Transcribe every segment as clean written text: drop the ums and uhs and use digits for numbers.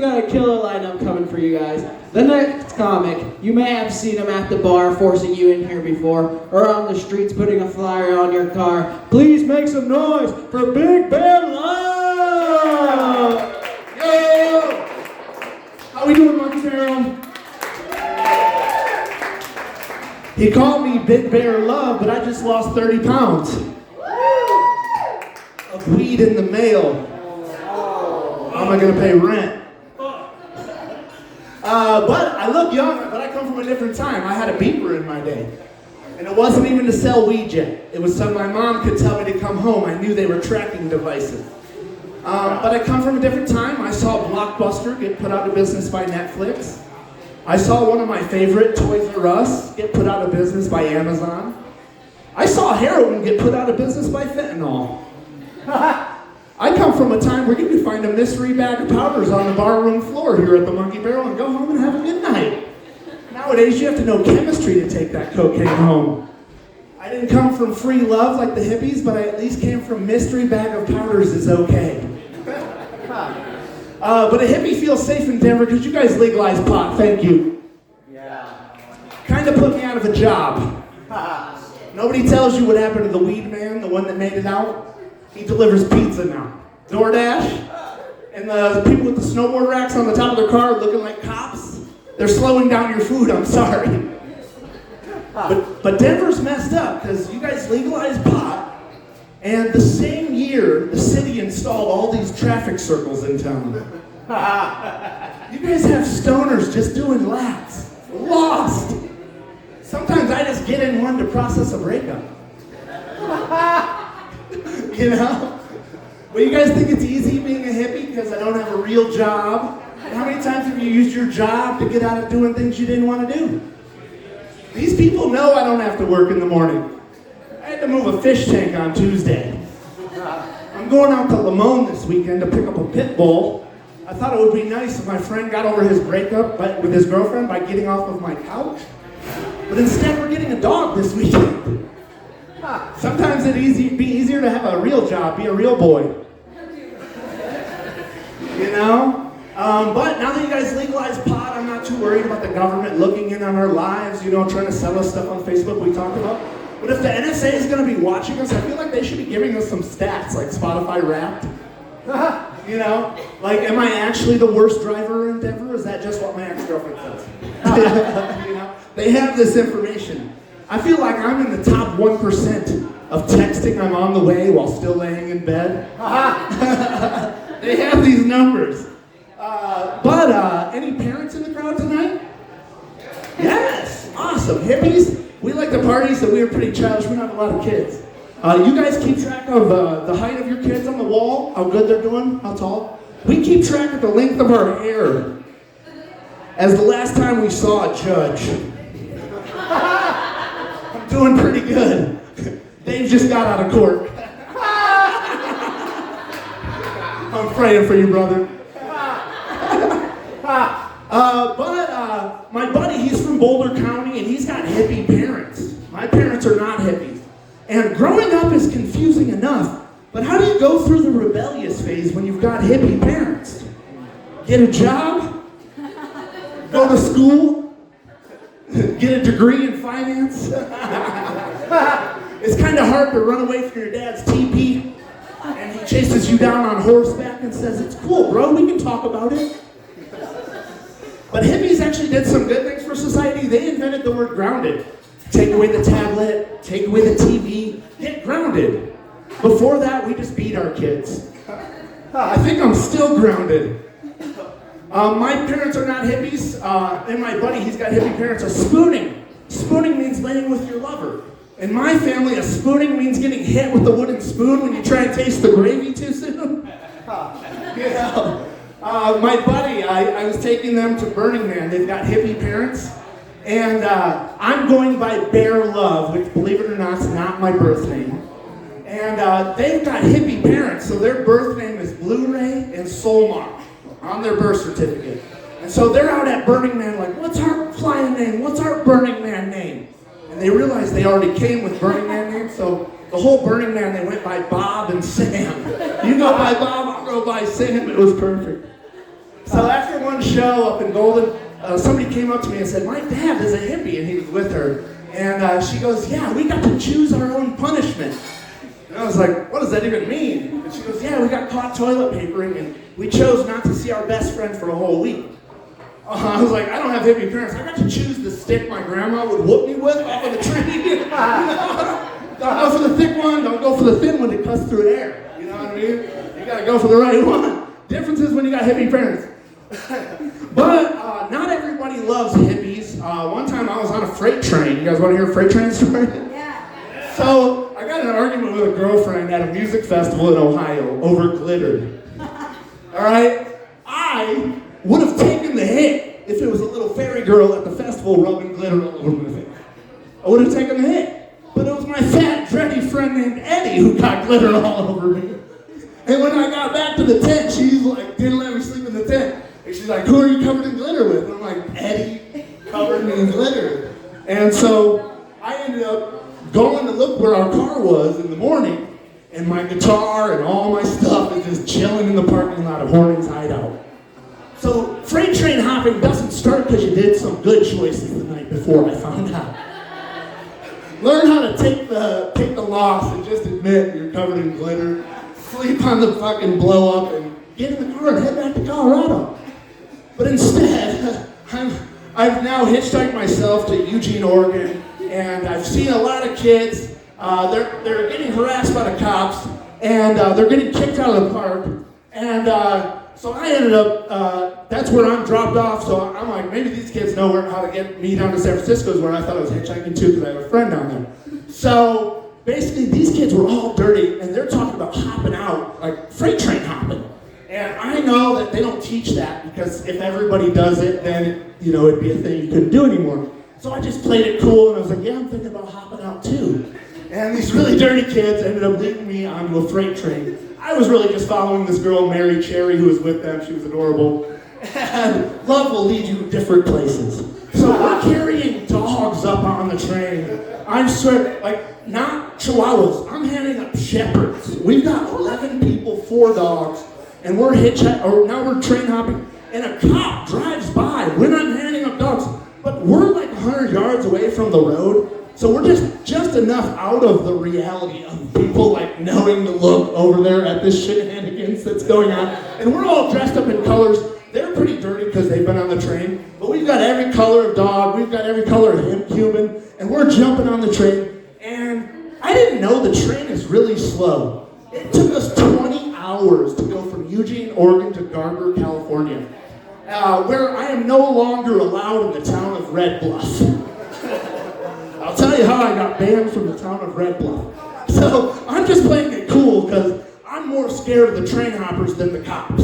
got a killer lineup coming for you guys. The next comic, you may have seen him at the bar forcing you in here before, or on the streets putting a flyer on your car. Please make some noise for Big Bear Love! Yo! How we doing, Monkey Barrel? He called me Big Bear Love, but I just lost 30 pounds of weed in the mail. How am I gonna pay rent? But I look young, but I come from a different time. I had a beeper in my day. And it wasn't even to sell weed yet. It was so my mom could tell me to come home. I knew they were tracking devices. But I come from a different time. I saw Blockbuster get put out of business by Netflix. I saw one of my favorite, Toys R Us, get put out of business by Amazon. I saw heroin get put out of business by fentanyl. I come from a time where you could find a mystery bag of powders on the barroom floor here at the Monkey Barrel and go home and have a good night. Nowadays, you have to know chemistry to take that cocaine home. I didn't come from free love like the hippies, but I at least came from mystery bag of powders is okay. But a hippie feels safe in Denver because you guys legalized pot, thank you. Yeah. Kind of put me out of a job. Nobody tells you what happened to the weed man, the one that made it out. He delivers pizza now. DoorDash, and the people with the snowboard racks on the top of their car looking like cops, they're slowing down your food, I'm sorry. But Denver's messed up because you guys legalized pot, and the same year, the city installed all these traffic circles in town. You guys have stoners just doing laps. Lost. Sometimes I just get in one to process a breakup. You know? But you guys think it's easy being a hippie because I don't have a real job? How many times have you used your job to get out of doing things you didn't want to do? These people know I don't have to work in the morning. I had to move a fish tank on Tuesday. I'm going out to Limon this weekend to pick up a pit bull. I thought it would be nice if my friend got over his breakup with his girlfriend by getting off of my couch. But instead we're getting a dog this weekend. Sometimes it'd be easier to have a real job, be a real boy. You know? But now that you guys legalized pot, I'm not too worried about the government looking in on our lives, you know, trying to sell us stuff on Facebook we talked about. But if the NSA is going to be watching us, I feel like they should be giving us some stats, like Spotify Wrapped. You know? Like, am I actually the worst driver in Denver, or is that just what my ex-girlfriend says? You know? They have this information. I feel like I'm in the top 1% of texting I'm on the way while still laying in bed. They have these numbers. But any parents in the crowd tonight? Yes, awesome. Hippies, we like the parties, so we are pretty childish. We don't have a lot of kids. You guys keep track of the height of your kids on the wall, how good they're doing, how tall? We keep track of the length of our hair. As the last time we saw a judge. I'm doing pretty good. Dave just got out of court. I'm praying for you, brother. But my buddy, he's from Boulder County, and he's got hippie parents. My parents are not hippies. And growing up is confusing enough, but how do you go through the rebellious phase when you've got hippie parents? Get a job? Go to school? Get a degree in finance? It's kind of hard to run away from your dad's teepee, and he chases you down on horseback and says, "It's cool, bro, we can talk about it." But hippies actually did some good things for society. They invented the word grounded. Take away the tablet, take away the TV, get grounded. Before that, we just beat our kids. I think I'm still grounded. My parents are not hippies, and my buddy, he's got hippie parents, are spooning. Spooning means laying with your lover. In my family, a spooning means getting hit with a wooden spoon when you try and taste the gravy too soon. You know? My buddy, I was taking them to Burning Man. They've got hippie parents. And I'm going by Bear Love, which, believe it or not, is not my birth name. And they've got hippie parents, so their birth name is Blu-ray and Solmar on their birth certificate. And so they're out at Burning Man like, what's our flying name? What's our Burning Man name? And they realized they already came with Burning Man names, so the whole Burning Man, they went by Bob and Sam. You go by Bob, I'll go by Sam. It was perfect. So after one show up in Golden, somebody came up to me and said, my dad is a hippie, and he was with her. And she goes, yeah, we got to choose our own punishment. And I was like, what does that even mean? And she goes, yeah, we got caught toilet papering, and we chose not to see our best friend for a whole week. I was like, I don't have hippie parents. I got to choose the stick my grandma would whoop me with off of the tree. Don't go for the thick one, don't go for the thin one that cuts through air. You know what I mean? You gotta go for the right one. Difference is when you got hippie parents. But not everybody loves hippies. One time I was on a freight train. You guys want to hear a freight train story? Yeah. So I got in an argument with a girlfriend at a music festival in Ohio over glitter. All right? I would have taken the hit if it was a little fairy girl at the festival rubbing glitter all over my face. I would have taken the hit. But it was my fat, dready friend named Eddie who got glitter all over me. And when I got back to the tent, she's like, didn't let me sleep in the tent. And she's like, who are you covered in glitter with? And I'm like, Eddie covered me in glitter. And so I ended up going to look where our car was in the morning, and my guitar and all my stuff is just chilling in the parking lot of Horning's Hideout. So freight train hopping doesn't start because you did some good choices the night before, I found out. Learn how to take the loss and just admit you're covered in glitter. Sleep on the fucking blow up and get in the car and head back to Colorado. But instead, I've now hitchhiked myself to Eugene, Oregon, and I've seen a lot of kids. They're getting harassed by the cops, and they're getting kicked out of the park. And so I ended up, that's where I'm dropped off. So I'm like, maybe these kids know how to get me down to San Francisco is where I thought I was hitchhiking to because I have a friend down there. So basically, these kids were all dirty, and they're talking about hopping out, like freight train hopping. And I know that they don't teach that because if everybody does it, then it'd be a thing you couldn't do anymore. So I just played it cool, and I was like, yeah, I'm thinking about hopping out too. And these really dirty kids ended up leading me onto a freight train. I was really just following this girl, Mary Cherry, who was with them. She was adorable. And love will lead you to different places. So we're carrying dogs up on the train. I'm swear, like, not chihuahuas. I'm handing up shepherds. We've got 11 people, 4 dogs, and we're now we're train hopping, and a cop drives by when I'm handing up dogs. But we're like 100 yards away from the road. So we're just enough out of the reality of people like knowing to look over there at this shenanigans that's going on. And we're all dressed up in colors. They're pretty dirty because they've been on the train. But we've got every color of dog. We've got every color of human. And we're jumping on the train. And I didn't know the train is really slow. It took us 20 hours to go from Eugene, Oregon to Garber, California, where I am no longer allowed in the town of Red Bluff. I'll tell you how I got banned from the town of Red Bluff. So I'm just playing it cool because I'm more scared of the train hoppers than the cops.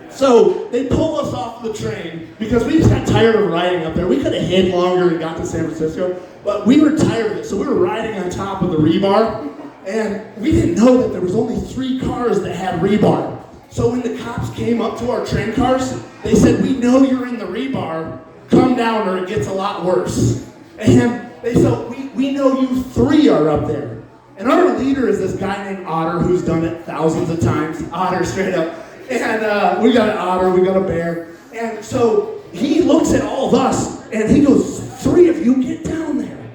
So they pull us off the train because we just got tired of riding up there. We could have hid longer and got to San Francisco, but we were tired of it. So we were riding on top of the rebar, and we didn't know that there was only 3 cars that had rebar. So when the cops came up to our train cars, they said, we know you're in the rebar. Come down or it gets a lot worse. And they said, we know you 3 are up there. And our leader is this guy named Otter who's done it thousands of times. Otter, straight up. And we got an otter, we got a bear. And so he looks at all of us and he goes, 3 of you get down there.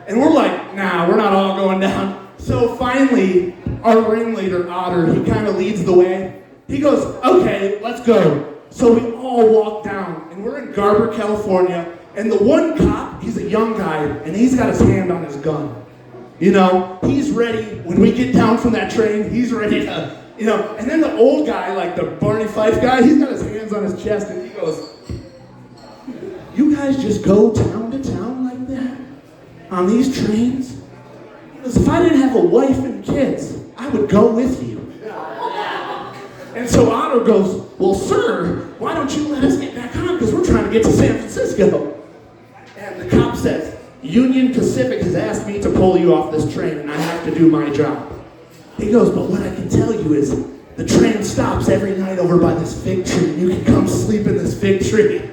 And we're like, nah, we're not all going down. So finally, our ringleader, Otter, he kind of leads the way. He goes, okay, let's go. So we all walk down, and we're in Garber, California, and the one cop, he's a young guy, and he's got his hand on his gun. He's ready. When we get down from that train, he's ready to, and then the old guy, like the Barney Fife guy, he's got his hands on his chest, and he goes, you guys just go town to town like that on these trains? He goes, if I didn't have a wife and kids, I would go with you. And so Otto goes, well, sir, why don't you let us get back on? Because we're trying to get to San Francisco. And the cop says, Union Pacific has asked me to pull you off this train, and I have to do my job. He goes, but what I can tell you is the train stops every night over by this fig tree. You can come sleep in this fig tree.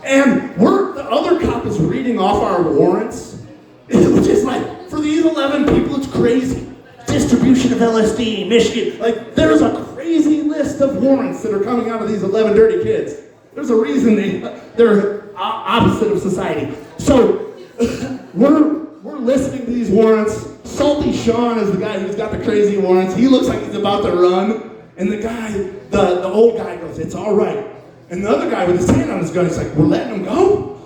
And the other cop is reading off our warrants, which is like, for these 11 people, it's crazy. Distribution of LSD, Michigan. Like, there's a crazy crazy list of warrants that are coming out of these 11 dirty kids. There's a reason they're opposite of society. So we're listening to these warrants. Salty Sean is the guy who's got the crazy warrants. He looks like he's about to run. And the guy, the old guy goes, "It's all right." And the other guy with his hand on his gun, he's like, "We're letting him go?"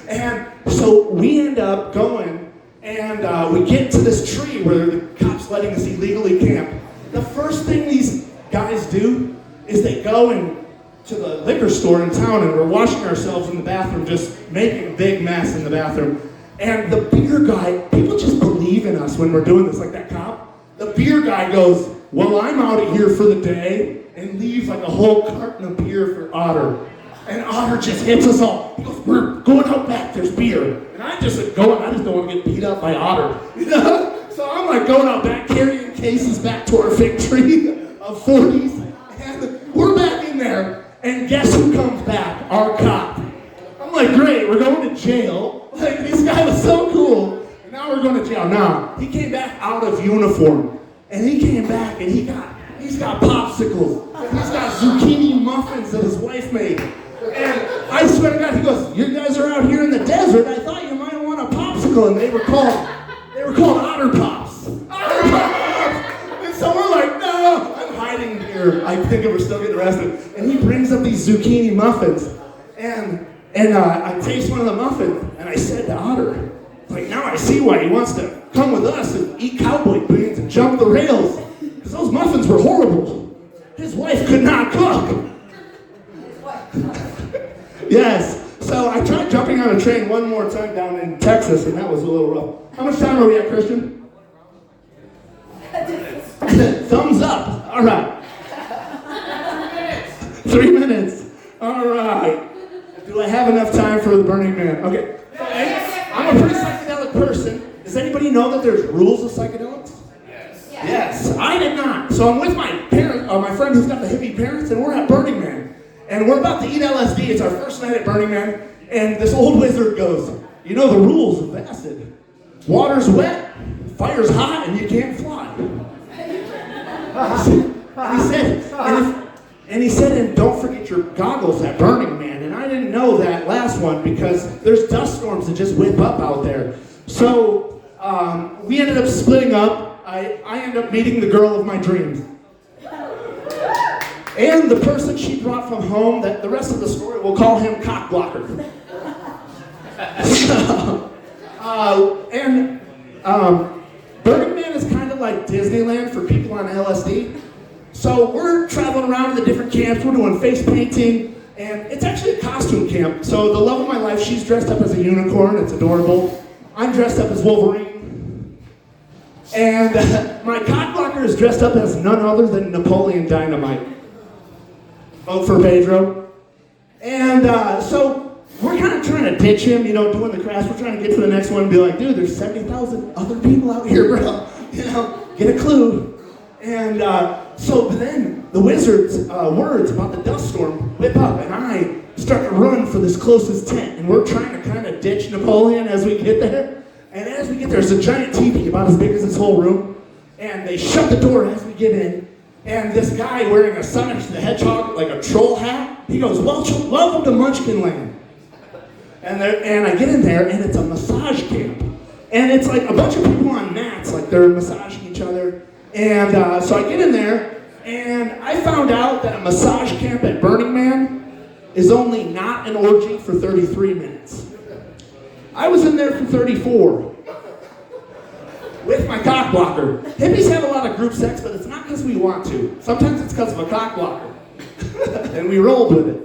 And so we end up going, and we get to this tree where the cops letting us illegally camp. The first thing these guys do is they go to the liquor store in town, and we're washing ourselves in the bathroom, just making a big mess in the bathroom. And the beer guy, people just believe in us when we're doing this, like that cop. The beer guy goes, "Well, I'm out of here for the day," and leaves like a whole carton of beer for Otter. And Otter just hits us all. He goes, "We're going out back, there's beer." And I just don't want to get beat up by Otter. You know? So I'm like going out back, carrying cases back to our fig tree of 40s. And we're back in there, and guess who comes back? Our cop. I'm like, great, we're going to jail. Like, this guy was so cool. And now we're going to jail. Now, he came back out of uniform. And he came back, and he's got popsicles. He's got zucchini muffins that his wife made. And I swear to God, he goes, "You guys are out here in the desert. I thought you might want a popsicle." And they were called Otter Pops. Otter Pops. And so we're like, "No." I'm hiding here. I think we're still getting arrested. And he brings up these zucchini muffins. And I taste one of the muffins. And I said to Otter, like, "Now I see why he wants to come with us and eat cowboy boots and jump the rails. Because those muffins were horrible. His wife could not cook." Yes. So I tried jumping on a train one more time down in Texas, and that was a little rough. How much time are we at, Christian? Thumbs up. All right. 3 minutes. All right. Do I have enough time for the Burning Man? Okay. I'm a pretty psychedelic person. Does anybody know that there's rules of psychedelics? Yes. I did not. So I'm with my parents, my friend who's got the hippie parents, and we're at Burning Man. And we're about to eat LSD. It's our first night at Burning Man. And this old wizard goes, "You know the rules of acid. Water's wet, fire's hot, and you can't fly." He said, and don't forget your goggles at Burning Man. And I didn't know that last one because there's dust storms that just whip up out there. So we ended up splitting up. I ended up meeting the girl of my dreams. And the person she brought from home, that the rest of the story, we'll call him Cock Blocker. Burning Man is kind of like Disneyland for people on LSD. So we're traveling around to the different camps, we're doing face painting, and it's actually a costume camp. So the love of my life, she's dressed up as a unicorn, it's adorable. I'm dressed up as Wolverine. And my Cock Blocker is dressed up as none other than Napoleon Dynamite. Vote for Pedro. And so we're kind of trying to ditch him, doing the crash. We're trying to get to the next one and be like, "Dude, there's 70,000 other people out here, bro. Get a clue." And so then the wizard's words about the dust storm whip up, and I start to run for this closest tent. And we're trying to kind of ditch Napoleon as we get there. And as we get there, there's a giant teepee about as big as this whole room. And they shut the door as we get in. And this guy wearing a Sonic the Hedgehog, like a troll hat, he goes, "Welcome to Munchkin Land." And I get in there, and it's a massage camp. And it's like a bunch of people on mats, like they're massaging each other. And so I get in there, and I found out that a massage camp at Burning Man is only not an orgy for 33 minutes. I was in there for 34. With my Cock Blocker. Hippies have a lot of group sex, but it's not because we want to. Sometimes it's because of a Cock Blocker. And we rolled with it.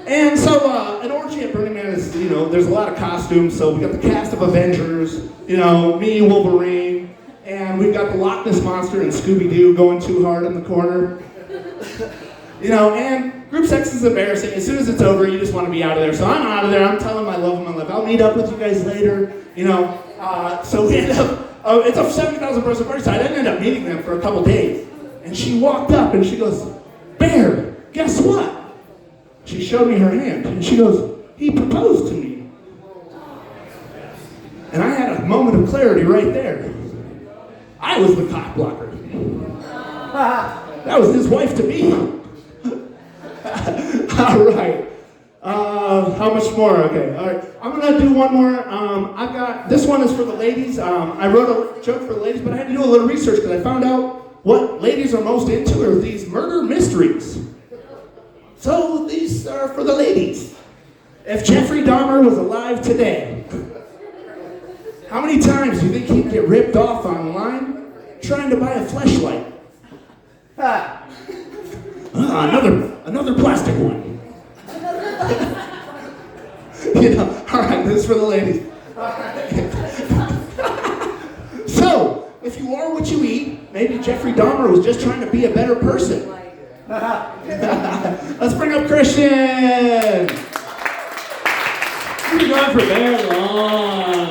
And so an orgy at Burning Man is, there's a lot of costumes. So we got the cast of Avengers, me, Wolverine, and we've got the Loch Ness Monster and Scooby-Doo going too hard in the corner. And group sex is embarrassing. As soon as it's over, you just want to be out of there. So I'm out of there. I'm telling my love of my life. I'll meet up with you guys later, So we end up, it's a 70,000 person party, so I didn't end up meeting them for a couple days. And she walked up and she goes, "Bear, guess what?" She showed me her hand and she goes, "He proposed to me." And I had a moment of clarity right there. I was the Cock Blocker. That was his wife to be. All right. How much more? Okay. All right. I'm gonna do one more. I've got this one is for the ladies. I wrote a joke for the ladies, but I had to do a little research because I found out what ladies are most into are these murder mysteries. So these are for the ladies. If Jeffrey Dahmer was alive today, how many times do you think he'd get ripped off online trying to buy a fleshlight? Another plastic one. All right, this is for the ladies. So, if you are what you eat, maybe Jeffrey Dahmer was just trying to be a better person. Let's bring up Christian. We've been going for very long.